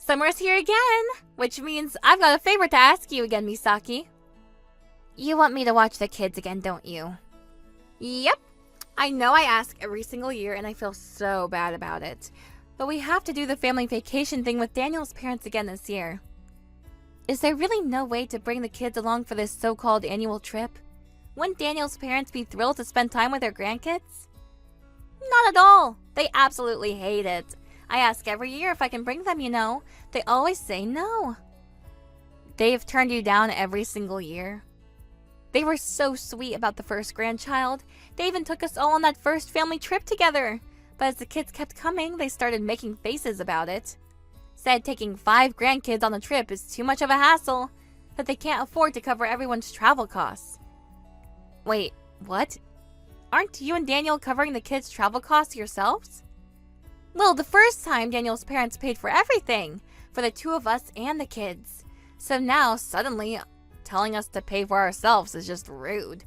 Summer's here again, which means I've got a favor to ask you again, Misaki. You want me to watch the kids again, don't you? Yep. I know I ask every single year and I feel so bad about it. But we have to do the family vacation thing with Daniel's parents again this year. Is there really no way to bring the kids along for this so-called annual trip? Wouldn't Daniel's parents be thrilled to spend time with their grandkids? Not at all. They absolutely hate it. I ask every year if I can bring them, you know. They always say no. They've turned you down every single year. They were so sweet about the first grandchild. They even took us all on that first family trip together. But as the kids kept coming, they started making faces about it. Said taking 5 grandkids on the trip is too much of a hassle, that they can't afford to cover everyone's travel costs. Wait, what? Aren't you and Daniel covering the kids' travel costs yourselves? Well, the first time Daniel's parents paid for everything, for the 2 of us and the kids. So now, suddenly, telling us to pay for ourselves is just rude.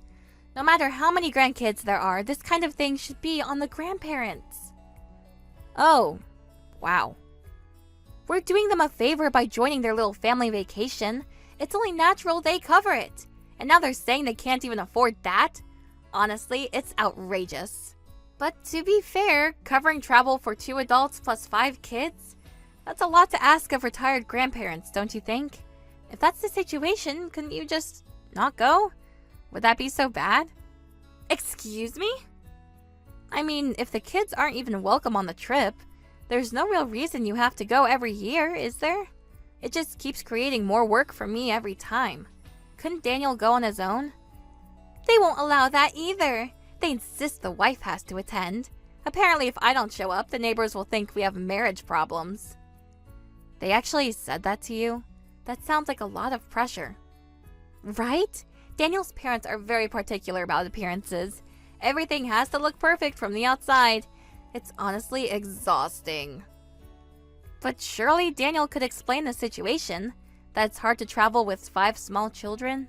No matter how many grandkids there are, this kind of thing should be on the grandparents. Oh, wow. We're doing them a favor by joining their little family vacation. It's only natural they cover it. And now they're saying they can't even afford that? Honestly, it's outrageous. But to be fair, covering travel for 2 adults plus 5 kids? That's a lot to ask of retired grandparents, don't you think? If that's the situation, couldn't you just not go? Would that be so bad? Excuse me? I mean, if the kids aren't even welcome on the trip, there's no real reason you have to go every year, is there? It just keeps creating more work for me every time. Couldn't Daniel go on his own? They won't allow that either. They insist the wife has to attend. Apparently, if I don't show up, the neighbors will think we have marriage problems. They actually said that to you? That sounds like a lot of pressure. Right? Daniel's parents are very particular about appearances. Everything has to look perfect from the outside. It's honestly exhausting. But surely Daniel could explain the situation. That it's hard to travel with 5 small children.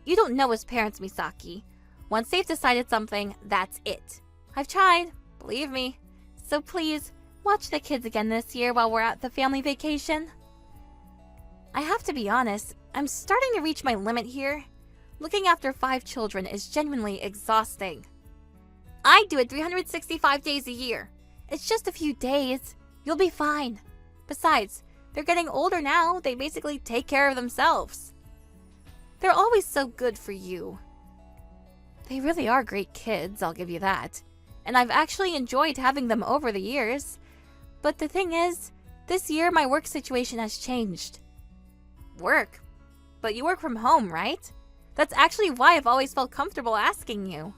You don't know his parents, Misaki. Once they've decided something, that's it. I've tried, believe me. So please, watch the kids again this year while we're at the family vacation. I have to be honest, I'm starting to reach my limit here. Looking after 5 children is genuinely exhausting. I do it 365 days a year. It's just a few days. You'll be fine. Besides, they're getting older now. They basically take care of themselves. They're always so good for you. They really are great kids, I'll give you that. And I've actually enjoyed having them over the years. But the thing is, this year my work situation has changed. Work? But you work from home, right? That's actually why I've always felt comfortable asking you.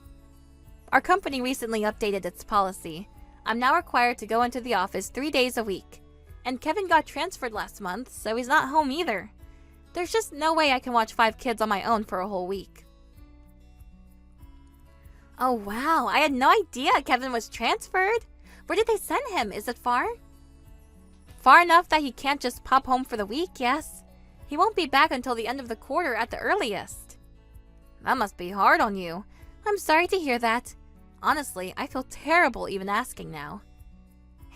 Our company recently updated its policy. I'm now required to go into the office 3 days a week. And Kevin got transferred last month, so he's not home either. There's just no way I can watch 5 kids on my own for a whole week. Oh wow, I had no idea Kevin was transferred. Where did they send him? Is it far? Far enough that he can't just pop home for the week, yes. He won't be back until the end of the quarter at the earliest. That must be hard on you. I'm sorry to hear that. Honestly, I feel terrible even asking now.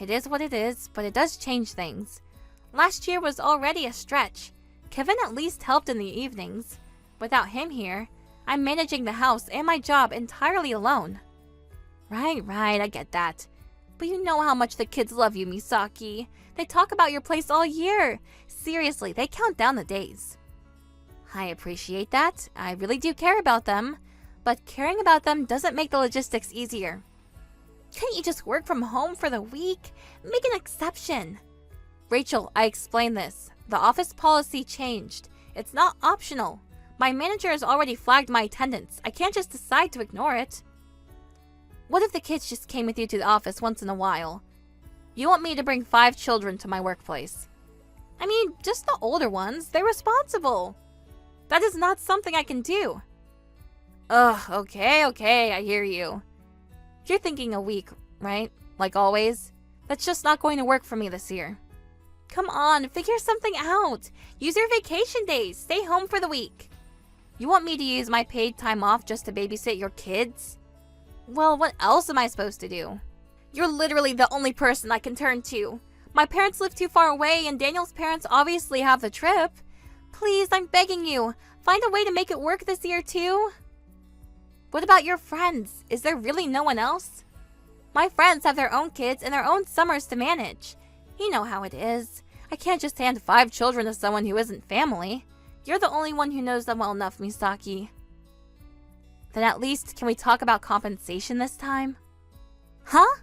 It is what it is, but it does change things. Last year was already a stretch. Kevin at least helped in the evenings. Without him here, I'm managing the house and my job entirely alone. Right, I get that. But you know how much the kids love you, Misaki. They talk about your place all year. Seriously, they count down the days. I appreciate that. I really do care about them. But caring about them doesn't make the logistics easier. Can't you just work from home for the week? Make an exception. Rachel, I explained this. The office policy changed. It's not optional. My manager has already flagged my attendance. I can't just decide to ignore it. What if the kids just came with you to the office once in a while? You want me to bring 5 children to my workplace? I mean, just the older ones. They're responsible. That is not something I can do. Ugh, okay, I hear you. You're thinking a week, right? Like always? That's just not going to work for me this year. Come on, figure something out. Use your vacation days. Stay home for the week. You want me to use my paid time off just to babysit your kids? Well, what else am I supposed to do? You're literally the only person I can turn to. My parents live too far away, and Daniel's parents obviously have the trip. Please, I'm begging you. Find a way to make it work this year, too. What about your friends? Is there really no one else? My friends have their own kids and their own summers to manage. You know how it is. I can't just hand 5 children to someone who isn't family. You're the only one who knows them well enough, Misaki. Then at least, can we talk about compensation this time? Huh?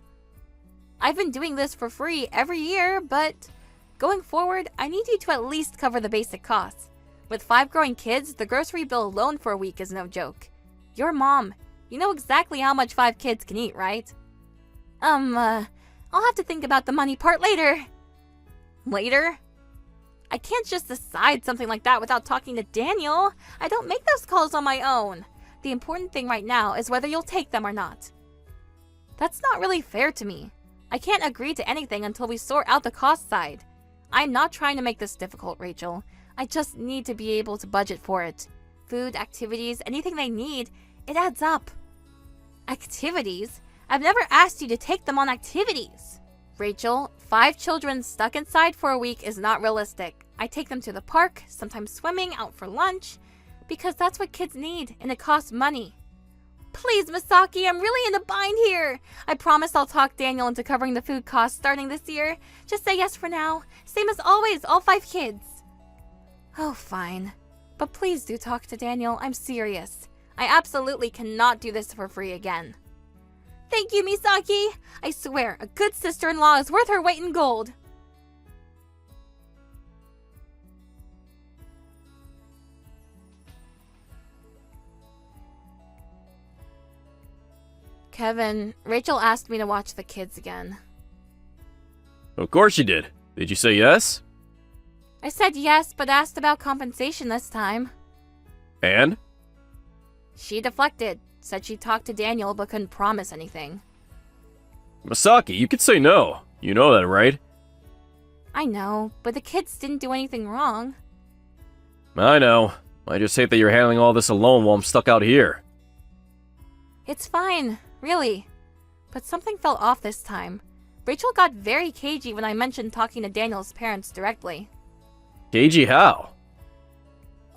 I've been doing this for free every year, but going forward, I need you to at least cover the basic costs. With 5 growing kids, the grocery bill alone for a week is no joke. You're mom. You know exactly how much 5 kids can eat, right? I'll have to think about the money part later. Later? I can't just decide something like that without talking to Daniel. I don't make those calls on my own. The important thing right now is whether you'll take them or not. That's not really fair to me. I can't agree to anything until we sort out the cost side. I'm not trying to make this difficult, Rachel. I just need to be able to budget for it. Food, activities, anything they need, it adds up. Activities? I've never asked you to take them on activities. Rachel, 5 children stuck inside for a week is not realistic. I take them to the park, sometimes swimming, out for lunch, because that's what kids need, and it costs money. Please, Misaki, I'm really in a bind here. I promise I'll talk Daniel into covering the food costs starting this year. Just say yes for now. Same as always, all 5 kids. Oh, fine. But please do talk to Daniel. I'm serious. I absolutely cannot do this for free again. Thank you, Misaki. I swear, a good sister-in-law is worth her weight in gold. Kevin, Rachel asked me to watch the kids again. Of course you did. Did you say yes? I said yes, but asked about compensation this time. And? She deflected, said she talked to Daniel but couldn't promise anything. Misaki, you could say no. You know that, right? I know, but the kids didn't do anything wrong. I know. I just hate that you're handling all this alone while I'm stuck out here. It's fine, really. But something felt off this time. Rachel got very cagey when I mentioned talking to Daniel's parents directly. Cagey how?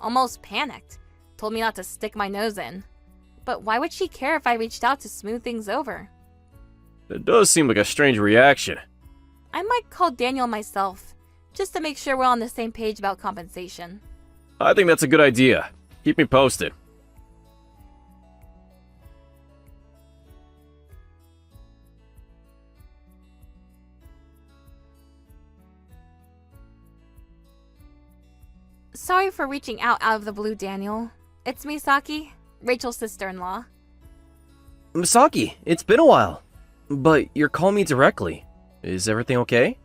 Almost panicked. Told me not to stick my nose in. But why would she care if I reached out to smooth things over? It does seem like a strange reaction. I might call Daniel myself, just to make sure we're on the same page about compensation. I think that's a good idea. Keep me posted. Sorry for reaching out of the blue, Daniel. It's Misaki, Rachel's sister-in-law. Misaki, it's been a while. But you're calling me directly. Is everything okay?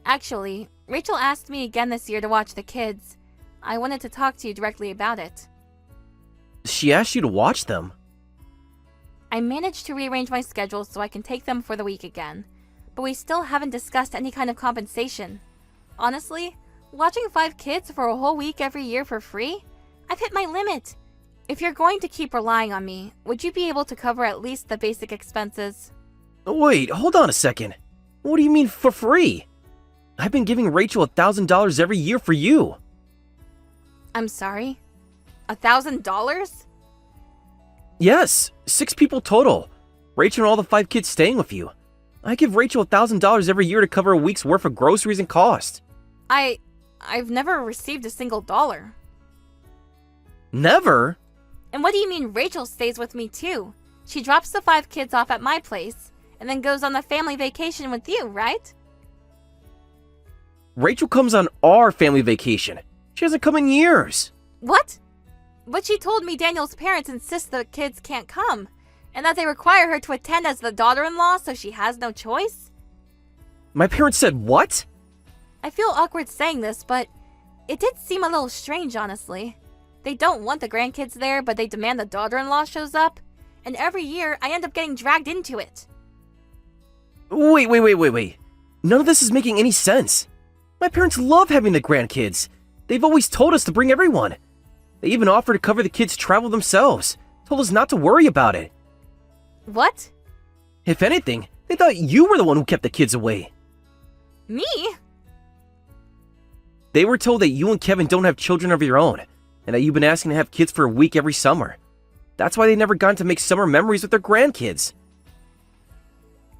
Actually, Rachel asked me again this year to watch the kids. I wanted to talk to you directly about it. She asked you to watch them? I managed to rearrange my schedule so I can take them for the week again. But we still haven't discussed any kind of compensation. Honestly, watching 5 kids for a whole week every year for free? I've hit my limit. If you're going to keep relying on me, would you be able to cover at least the basic expenses? Wait, hold on a second. What do you mean for free? I've been giving Rachel $1,000 every year for you. I'm sorry? $1,000? Yes, 6 people total. Rachel and all the 5 kids staying with you. I give Rachel $1,000 every year to cover a week's worth of groceries and cost. I've never received a single dollar. Never? And what do you mean Rachel stays with me too? She drops the 5 kids off at my place and then goes on the family vacation with you, right? Rachel comes on our family vacation. She hasn't come in years. What? But she told me Daniel's parents insist the kids can't come, and that they require her to attend as the daughter-in-law, so she has no choice? My parents said what? I feel awkward saying this, but it did seem a little strange, honestly. They don't want the grandkids there, but they demand the daughter-in-law shows up, and every year I end up getting dragged into it. Wait. None of this is making any sense. My parents love having the grandkids. They've always told us to bring everyone. They even offered to cover the kids' travel themselves. Told us not to worry about it. What? If anything, they thought you were the one who kept the kids away. Me? They were told that you and Kevin don't have children of your own, and that you've been asking to have kids for a week every summer. That's why they never got to make summer memories with their grandkids.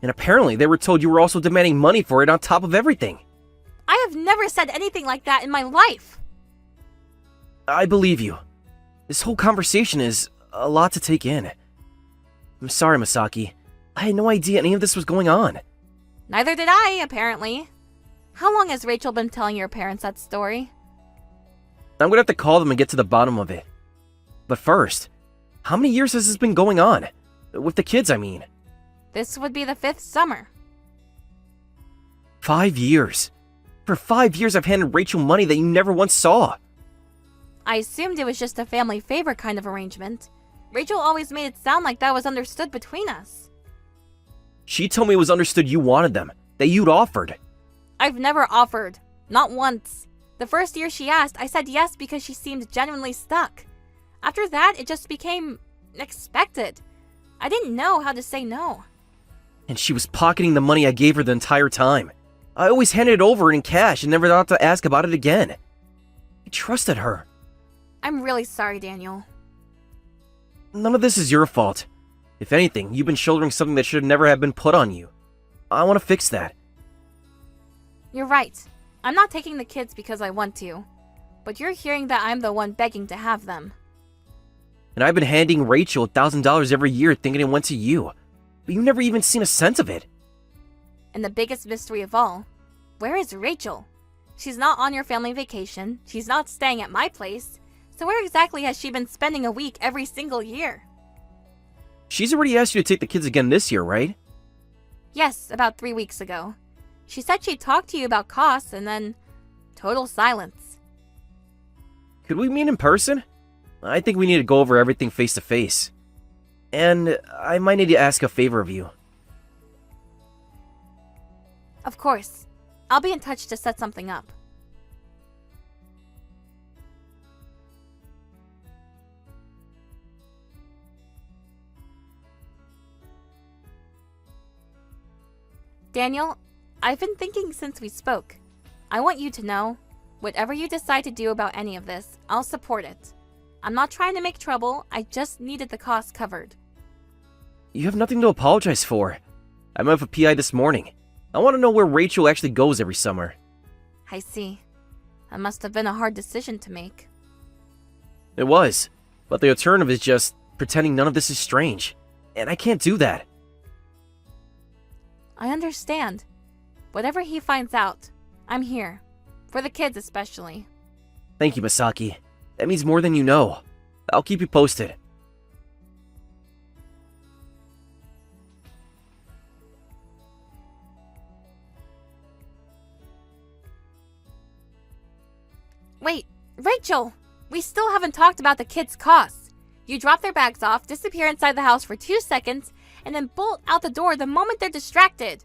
And apparently they were told you were also demanding money for it on top of everything. I have never said anything like that in my life. I believe you. This whole conversation is a lot to take in. I'm sorry, Misaki. I had no idea any of this was going on. Neither did I, apparently. How long has Rachel been telling your parents that story? I'm gonna have to call them and get to the bottom of it. But first, how many years has this been going on? With the kids, I mean. This would be the 5th summer. 5 years. For 5 years I've handed Rachel money that you never once saw. I assumed it was just a family favor kind of arrangement. Rachel always made it sound like that was understood between us. She told me it was understood you wanted them, that you'd offered. I've never offered. Not once. The first year she asked, I said yes because she seemed genuinely stuck. After that, it just became expected. I didn't know how to say no. And she was pocketing the money I gave her the entire time. I always handed it over in cash and never thought to ask about it again. I trusted her. I'm really sorry, Daniel. None of this is your fault. If anything, you've been shouldering something that should never have been put on you. I want to fix that. You're right. I'm not taking the kids because I want to. But you're hearing that I'm the one begging to have them. And I've been handing Rachel $1,000 every year thinking it went to you. But you've never even seen a cent of it. And the biggest mystery of all, where is Rachel? She's not on your family vacation. She's not staying at my place. So where exactly has she been spending a week every single year? She's already asked you to take the kids again this year, right? Yes, about 3 weeks ago. She said she'd talk to you about costs and then total silence. Could we meet in person? I think we need to go over everything face to face. And I might need to ask a favor of you. Of course. I'll be in touch to set something up. Daniel, I've been thinking since we spoke. I want you to know, whatever you decide to do about any of this, I'll support it. I'm not trying to make trouble, I just needed the cost covered. You have nothing to apologize for. I met with a PI this morning. I want to know where Rachel actually goes every summer. I see. That must have been a hard decision to make. It was, but the alternative is just pretending none of this is strange. And I can't do that. I understand. Whatever he finds out, I'm here. For the kids especially. Thank you, Misaki. That means more than you know. I'll keep you posted. Wait, Rachel! We still haven't talked about the kids' costs. You drop their bags off, disappear inside the house for 2 seconds, and then bolt out the door the moment they're distracted.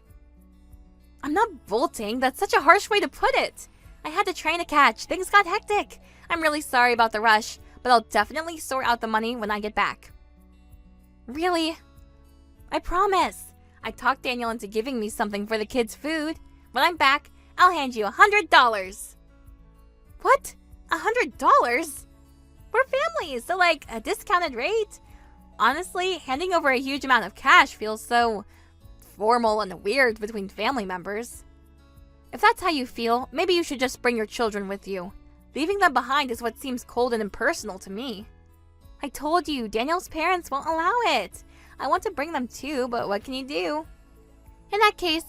I'm not bolting, that's such a harsh way to put it. I had to train a catch, things got hectic. I'm really sorry about the rush, but I'll definitely sort out the money when I get back. Really? I promise. I talked Daniel into giving me something for the kids' food. When I'm back, I'll hand you $100. What? $100? We're families, so like a discounted rate? Honestly, handing over a huge amount of cash feels so formal and weird between family members. If that's how you feel, maybe you should just bring your children with you. Leaving them behind is what seems cold and impersonal to me. I told you, Daniel's parents won't allow it. I want to bring them too, but what can you do? In that case,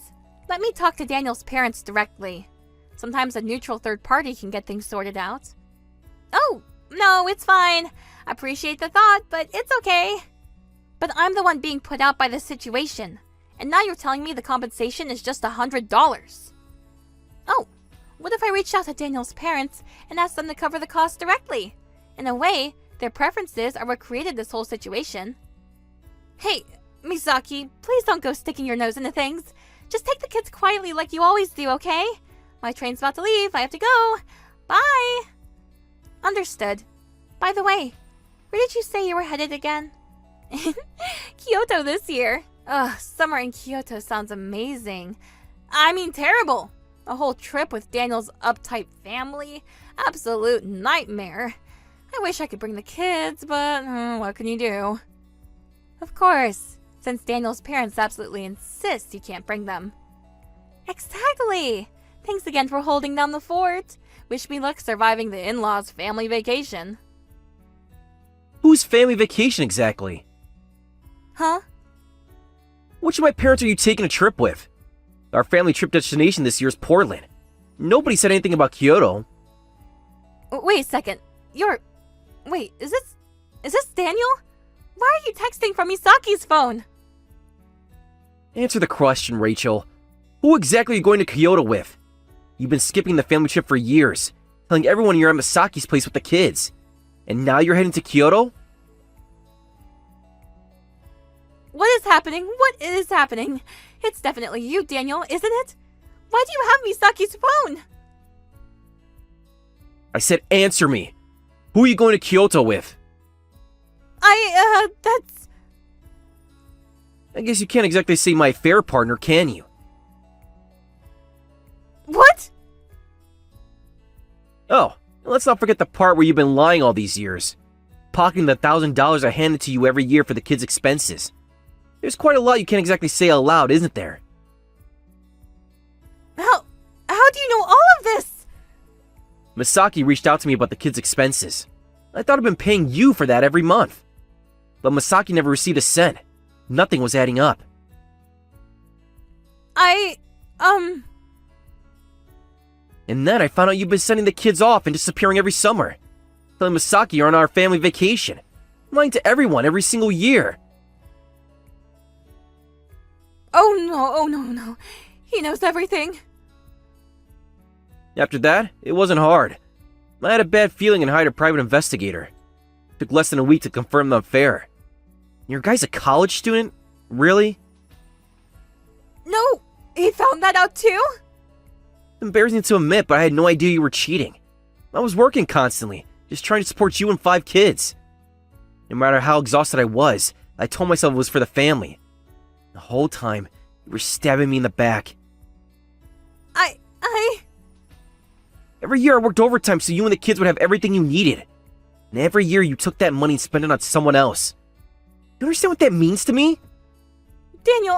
let me talk to Daniel's parents directly. Sometimes a neutral third party can get things sorted out. Oh, no, it's fine. Appreciate the thought, but it's okay. But I'm the one being put out by this situation. And now you're telling me the compensation is just $100. Oh, what if I reached out to Daniel's parents and asked them to cover the cost directly? In a way, their preferences are what created this whole situation. Hey, Misaki, please don't go sticking your nose into things. Just take the kids quietly like you always do, okay? My train's about to leave. I have to go. Bye. Understood. By the way, where did you say you were headed again? Kyoto this year. Ugh, summer in Kyoto sounds amazing. I mean, terrible. A whole trip with Daniel's uptight family? Absolute nightmare. I wish I could bring the kids, but what can you do? Of course, since Daniel's parents absolutely insist you can't bring them. Exactly! Thanks again for holding down the fort. Wish me luck surviving the in-laws' family vacation. Whose family vacation exactly? Huh? Which of my parents are you taking a trip with? Our family trip destination this year is Portland. Nobody said anything about Kyoto. Wait a second. Wait, is this Daniel? Why are you texting from Misaki's phone? Answer the question, Rachel. Who exactly are you going to Kyoto with? You've been skipping the family trip for years, telling everyone you're at Misaki's place with the kids. And now you're heading to Kyoto? What is happening? What is happening? It's definitely you, Daniel, isn't it? Why do you have Misaki's phone? I said answer me. Who are you going to Kyoto with? I guess you can't exactly say my affair partner, can you? What? Oh, let's not forget the part where you've been lying all these years. Pocketing the $1,000 I handed to you every year for the kids' expenses. There's quite a lot you can't exactly say out loud, isn't there? How do you know all of this? Misaki reached out to me about the kids' expenses. I thought I'd been paying you for that every month. But Misaki never received a cent. Nothing was adding up. And then I found out you've been sending the kids off and disappearing every summer. Telling Misaki you're on our family vacation. Lying to everyone every single year. Oh no. He knows everything. After that, it wasn't hard. I had a bad feeling and hired a private investigator. Took less than a week to confirm the affair. Your guy's a college student? Really? No, he found that out too? It's embarrassing to admit, but I had no idea you were cheating. I was working constantly, just trying to support you and 5 kids. No matter how exhausted I was, I told myself it was for the family. The whole time, you were stabbing me in the back. Every year I worked overtime so you and the kids would have everything you needed. And every year you took that money and spent it on someone else. You understand what that means to me? Daniel,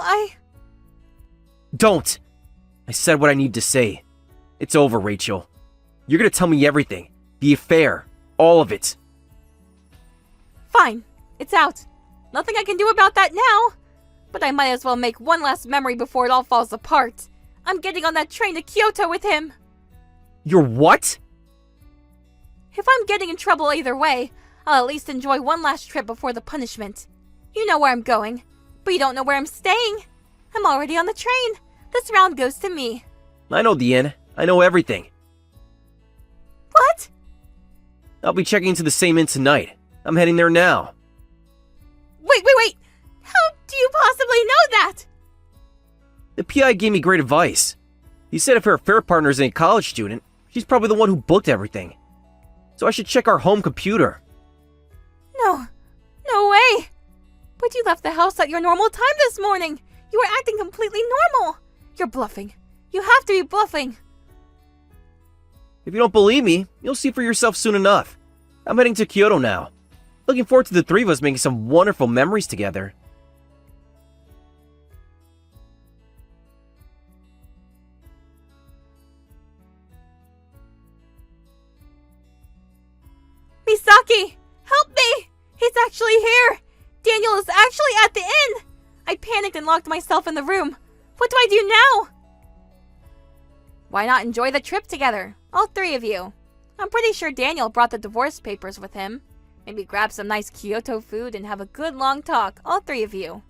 Don't! I said what I need to say. It's over, Rachel. You're gonna tell me everything. The affair. All of it. Fine. It's out. Nothing I can do about that now. But I might as well make one last memory before it all falls apart. I'm getting on that train to Kyoto with him. You're what? If I'm getting in trouble either way, I'll at least enjoy one last trip before the punishment. You know where I'm going, but you don't know where I'm staying. I'm already on the train. This round goes to me. I know the inn. I know everything. What? I'll be checking into the same inn tonight. I'm heading there now. Wait. How do you possibly know that? The PI gave me great advice. He said if her affair partner is a college student, she's probably the one who booked everything. So I should check our home computer. No way. But you left the house at your normal time this morning. You were acting completely normal. You're bluffing. You have to be bluffing. If you don't believe me, you'll see for yourself soon enough. I'm heading to Kyoto now. Looking forward to the 3 of us making some wonderful memories together. Misaki! Help me! He's actually here! Daniel is actually at the inn! I panicked and locked myself in the room. What do I do now? Why not enjoy the trip together? All 3 of you. I'm pretty sure Daniel brought the divorce papers with him. Maybe grab some nice Kyoto food and have a good long talk, all 3 of you.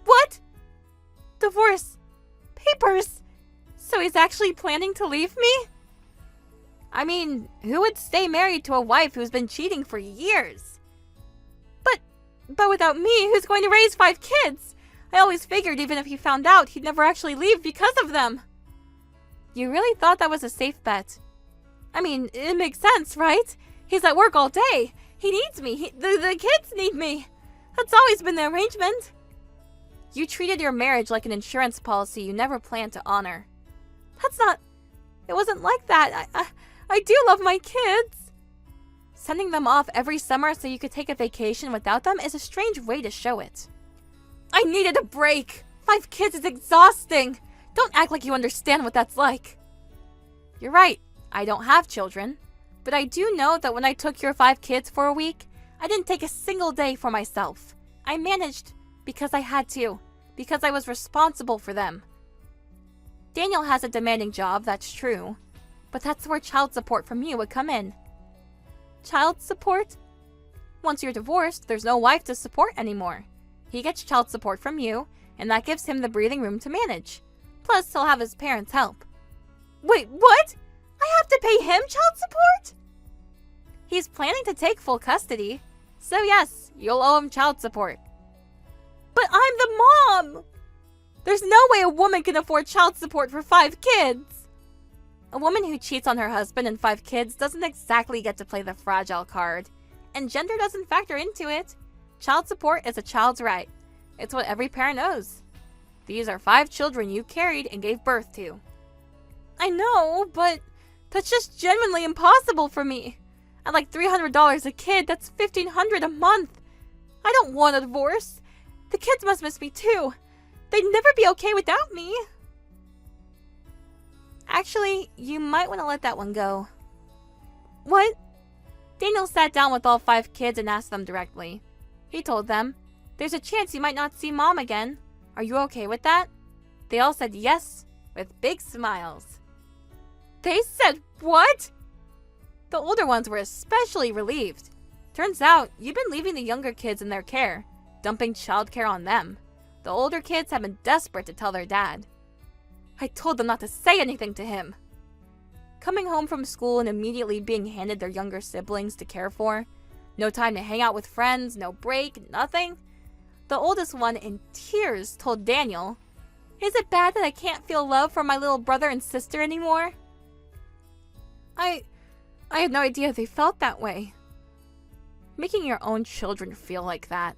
What? Divorce papers? So he's actually planning to leave me? I mean, who would stay married to a wife who's been cheating for years? But without me, who's going to raise 5 kids? I always figured even if he found out, he'd never actually leave because of them. You really thought that was a safe bet? I mean, it makes sense, right? He's at work all day. He needs me. The kids need me. That's always been the arrangement. You treated your marriage like an insurance policy you never planned to honor. That's not It wasn't like that. I do love my kids. Sending them off every summer so you could take a vacation without them is a strange way to show it. I needed a break. 5 kids is exhausting. Don't act like you understand what that's like. You're right. I don't have children. But I do know that when I took your 5 kids for a week, I didn't take a single day for myself. I managed because I had to, because I was responsible for them. Daniel has a demanding job, that's true, but that's where child support from you would come in. Child support? Once you're divorced, there's no wife to support anymore. He gets child support from you, and that gives him the breathing room to manage. Plus, he'll have his parents' help. Wait, what? I have to pay him child support? He's planning to take full custody, so yes, you'll owe him child support. But I'm the mom! There's no way a woman can afford child support for 5 kids! A woman who cheats on her husband and 5 kids doesn't exactly get to play the fragile card, and gender doesn't factor into it. Child support is a child's right. It's what every parent owes. These are 5 children you carried and gave birth to. I know, but that's just genuinely impossible for me. At like $300 a kid, that's $1,500 a month. I don't want a divorce. The kids must miss me too. They'd never be okay without me. Actually, you might want to let that one go. What? Daniel sat down with all 5 kids and asked them directly. He told them, "There's a chance you might not see Mom again. Are you okay with that?" They all said yes, with big smiles. They said what? The older ones were especially relieved. Turns out, you've been leaving the younger kids in their care, dumping childcare on them. The older kids have been desperate to tell their dad. I told them not to say anything to him. Coming home from school and immediately being handed their younger siblings to care for. No time to hang out with friends, no break, nothing. The oldest one, in tears, told Daniel, "Is it bad that I can't feel love for my little brother and sister anymore?" I had no idea they felt that way. Making your own children feel like that.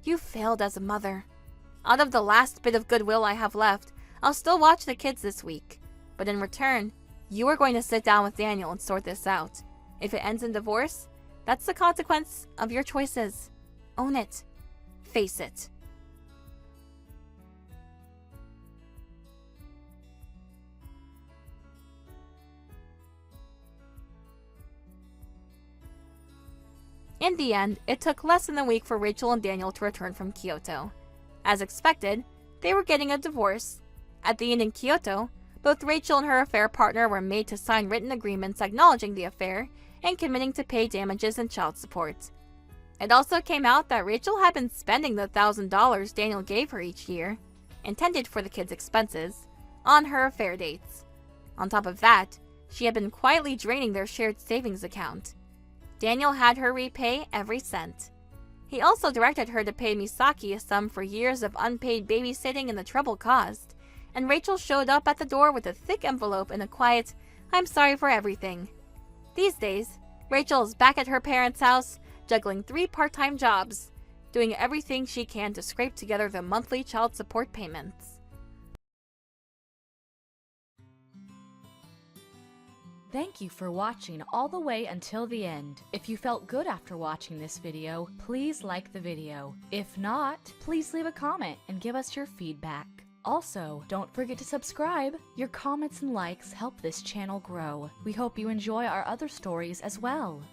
You failed as a mother. Out of the last bit of goodwill I have left, I'll still watch the kids this week. But in return, you are going to sit down with Daniel and sort this out. If it ends in divorce, that's the consequence of your choices. Own it. Face it. In the end, it took less than a week for Rachel and Daniel to return from Kyoto. As expected, they were getting a divorce. At the inn in Kyoto, both Rachel and her affair partner were made to sign written agreements acknowledging the affair and committing to pay damages and child support. It also came out that Rachel had been spending the $1,000 Daniel gave her each year, intended for the kids' expenses, on her affair dates. On top of that, she had been quietly draining their shared savings account. Daniel had her repay every cent. He also directed her to pay Misaki a sum for years of unpaid babysitting and the trouble caused, and Rachel showed up at the door with a thick envelope and a quiet, "I'm sorry for everything." These days, Rachel is back at her parents' house, juggling 3 part-time jobs, doing everything she can to scrape together the monthly child support payments. Thank you for watching all the way until the end. If you felt good after watching this video, please like the video. If not, please leave a comment and give us your feedback. Also, don't forget to subscribe. Your comments and likes help this channel grow. We hope you enjoy our other stories as well.